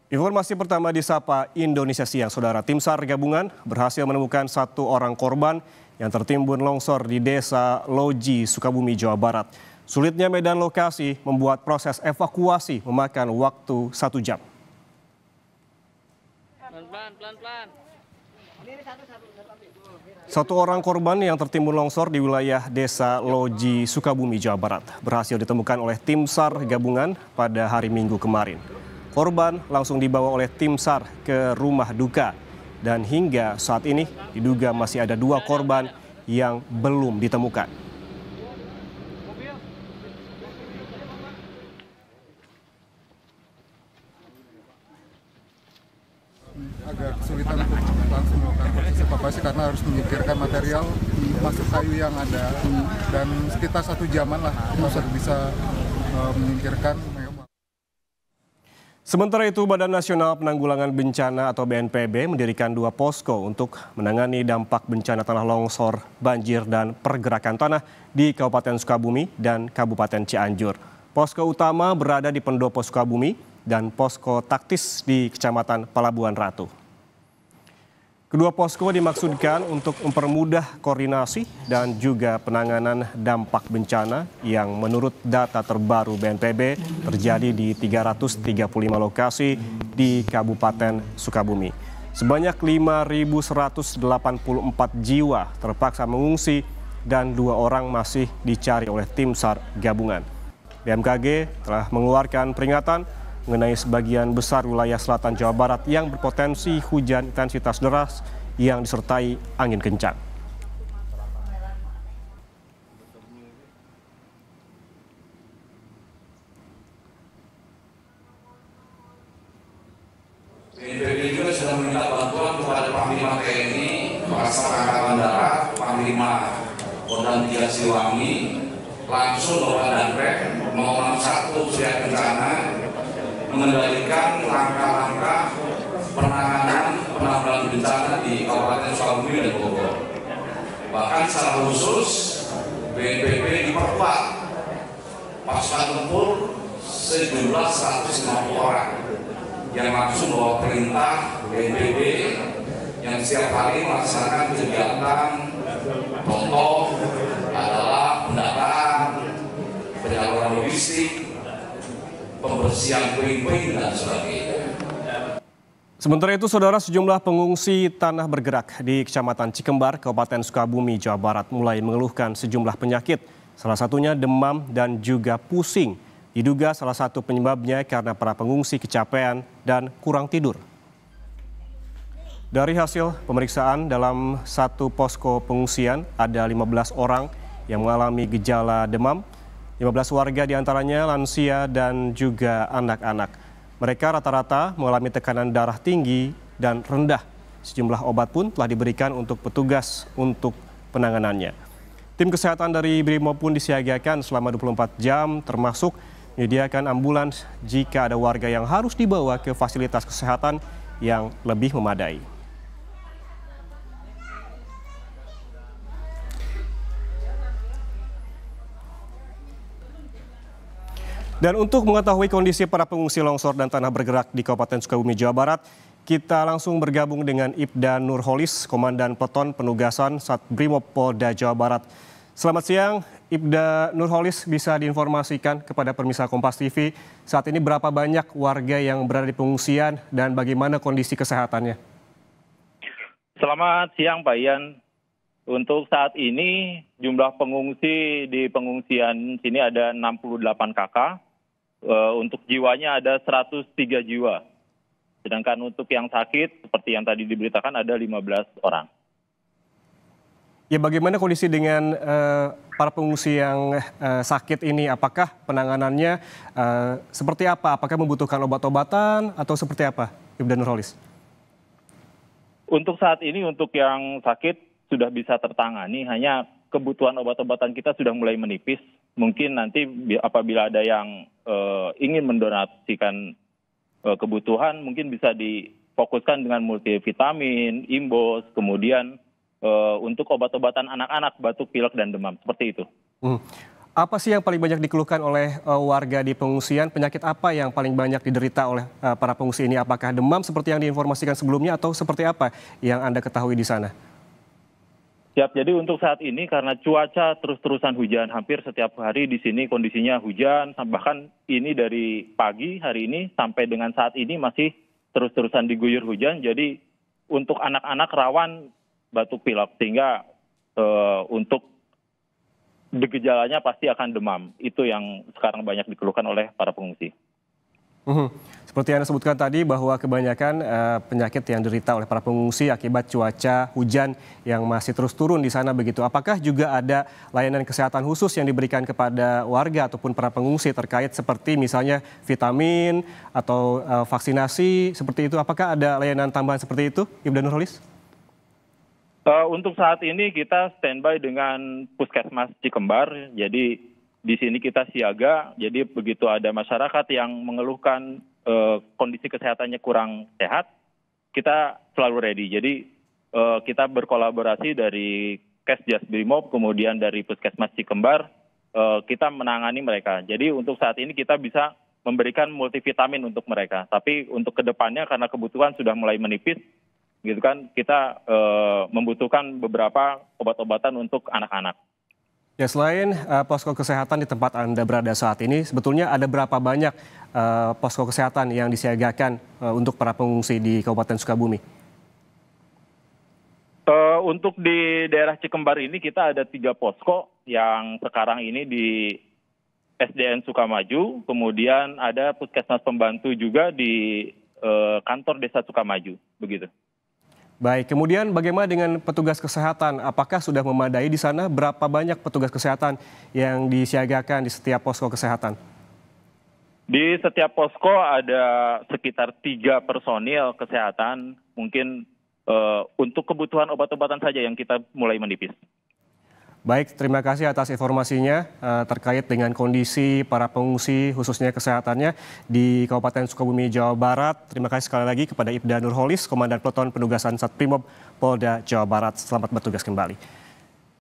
Informasi pertama di Sapa Indonesia Siang, Saudara. Tim SAR gabungan berhasil menemukan satu orang korban yang tertimbun longsor di Desa Loji, Sukabumi, Jawa Barat. Sulitnya medan lokasi membuat proses evakuasi memakan waktu 1 jam. Satu orang korban yang tertimbun longsor di wilayah Desa Loji, Sukabumi, Jawa Barat berhasil ditemukan oleh tim SAR gabungan pada hari Minggu kemarin. Korban langsung dibawa oleh tim SAR ke rumah duka dan hingga saat ini diduga masih ada 2 korban yang belum ditemukan. Agak kesulitan untuk langsung melakukan proses evakuasi karena harus menyingkirkan material masuk kayu yang ada dan sekitar 1 jaman lah kita bisa menyingkirkan. Sementara itu, Badan Nasional Penanggulangan Bencana atau BNPB mendirikan 2 posko untuk menangani dampak bencana tanah longsor, banjir, dan pergerakan tanah di Kabupaten Sukabumi dan Kabupaten Cianjur. Posko utama berada di Pendopo Sukabumi dan posko taktis di Kecamatan Palabuhan Ratu. Kedua posko dimaksudkan untuk mempermudah koordinasi dan juga penanganan dampak bencana yang menurut data terbaru BNPB terjadi di 335 lokasi di Kabupaten Sukabumi. Sebanyak 5.184 jiwa terpaksa mengungsi dan 2 orang masih dicari oleh tim SAR gabungan. BMKG telah mengeluarkan peringatan mengenai sebagian besar wilayah selatan Jawa Barat yang berpotensi hujan intensitas deras yang disertai angin kencang. BNPB juga sudah meminta bantuan kepada Panglima TNI, Kepala Angkatan Darat, Panglima Kodam 3 Siliwangi, langsung Bapak Danrem mengolah satu siaga bencana, mengendalikan langkah-langkah penanganan bencana di Kabupaten Sukabumi dan Bogor. Bahkan secara khusus BNPB diperkuat pasukan tempur sejumlah 150 orang yang langsung bawa perintah BNPB yang setiap hari melaksanakan kegiatan. Contoh adalah pendataan, penyaluran logistik, pembersihan puing-puing dan sebagainya. Sementara itu, Saudara, sejumlah pengungsi tanah bergerak di Kecamatan Cikembar, Kabupaten Sukabumi, Jawa Barat mulai mengeluhkan sejumlah penyakit, salah satunya demam dan juga pusing. Diduga salah satu penyebabnya karena para pengungsi kecapean dan kurang tidur. Dari hasil pemeriksaan dalam satu posko pengungsian ada 15 orang yang mengalami gejala demam. 15 warga diantaranya lansia dan juga anak-anak. Mereka rata-rata mengalami tekanan darah tinggi dan rendah. Sejumlah obat pun telah diberikan untuk petugas untuk penanganannya. Tim kesehatan dari Brimob pun disiagakan selama 24 jam termasuk menyediakan ambulans jika ada warga yang harus dibawa ke fasilitas kesehatan yang lebih memadai. Dan untuk mengetahui kondisi para pengungsi longsor dan tanah bergerak di Kabupaten Sukabumi, Jawa Barat, kita langsung bergabung dengan Ibda Nurholis, Komandan Peleton Penugasan Satbrimob Polda Jawa Barat. Selamat siang, Ibda Nurholis, bisa diinformasikan kepada pemirsa Kompas TV saat ini berapa banyak warga yang berada di pengungsian dan bagaimana kondisi kesehatannya? Selamat siang Pak Ian. Untuk saat ini jumlah pengungsi di pengungsian sini ada 68 kakak. Untuk jiwanya ada 103 jiwa. Sedangkan untuk yang sakit seperti yang tadi diberitakan ada 15 orang. Ya, bagaimana kondisi dengan para pengungsi yang sakit ini? Apakah penanganannya seperti apa? Apakah membutuhkan obat-obatan atau seperti apa, Ibda Nurholis? Untuk saat ini untuk yang sakit sudah bisa tertangani, hanya kebutuhan obat-obatan kita sudah mulai menipis. Mungkin nanti apabila ada yang ingin mendonasikan kebutuhan, mungkin bisa difokuskan dengan multivitamin, imbos, kemudian untuk obat-obatan anak-anak, batuk, pilek, dan demam, seperti itu. Apa sih yang paling banyak dikeluhkan oleh warga di pengungsian? Penyakit apa yang paling banyak diderita oleh para pengungsi ini? Apakah demam seperti yang diinformasikan sebelumnya atau seperti apa yang Anda ketahui di sana? Siap, jadi untuk saat ini karena cuaca terus-terusan hujan, hampir setiap hari di sini kondisinya hujan, bahkan ini dari pagi hari ini sampai dengan saat ini masih terus-terusan diguyur hujan, jadi untuk anak-anak rawan batuk pilek, sehingga untuk gejalanya pasti akan demam. Itu yang sekarang banyak dikeluhkan oleh para pengungsi. Seperti yang Anda sebutkan tadi bahwa kebanyakan penyakit yang diderita oleh para pengungsi akibat cuaca hujan yang masih terus turun di sana begitu. Apakah juga ada layanan kesehatan khusus yang diberikan kepada warga ataupun para pengungsi terkait seperti misalnya vitamin atau vaksinasi seperti itu? Apakah ada layanan tambahan seperti itu, Ibda Nurholis? Untuk saat ini kita standby dengan Puskesmas Cikembar, jadi di sini kita siaga, jadi begitu ada masyarakat yang mengeluhkan kondisi kesehatannya kurang sehat, kita selalu ready. Jadi kita berkolaborasi dari Kesjas Brimob, kemudian dari Puskesmas Cikembar, kita menangani mereka. Jadi untuk saat ini kita bisa memberikan multivitamin untuk mereka, tapi untuk kedepannya karena kebutuhan sudah mulai menipis, gitu kan, kita membutuhkan beberapa obat-obatan untuk anak-anak. Ya, selain posko kesehatan di tempat Anda berada saat ini, sebetulnya ada berapa banyak posko kesehatan yang disiagakan untuk para pengungsi di Kabupaten Sukabumi? Untuk di daerah Cikembar ini kita ada 3 posko yang sekarang ini di SDN Sukamaju, kemudian ada puskesmas pembantu juga di kantor desa Sukamaju, begitu. Baik, kemudian bagaimana dengan petugas kesehatan? Apakah sudah memadai di sana? Berapa banyak petugas kesehatan yang disiagakan di setiap posko kesehatan? Di setiap posko ada sekitar 3 personil kesehatan, mungkin untuk kebutuhan obat-obatan saja yang kita mulai menipis. Baik, terima kasih atas informasinya terkait dengan kondisi para pengungsi khususnya kesehatannya di Kabupaten Sukabumi, Jawa Barat. Terima kasih sekali lagi kepada Ibda Nurholis, Komandan Peleton Penugasan Satprimob Polda Jawa Barat. Selamat bertugas kembali.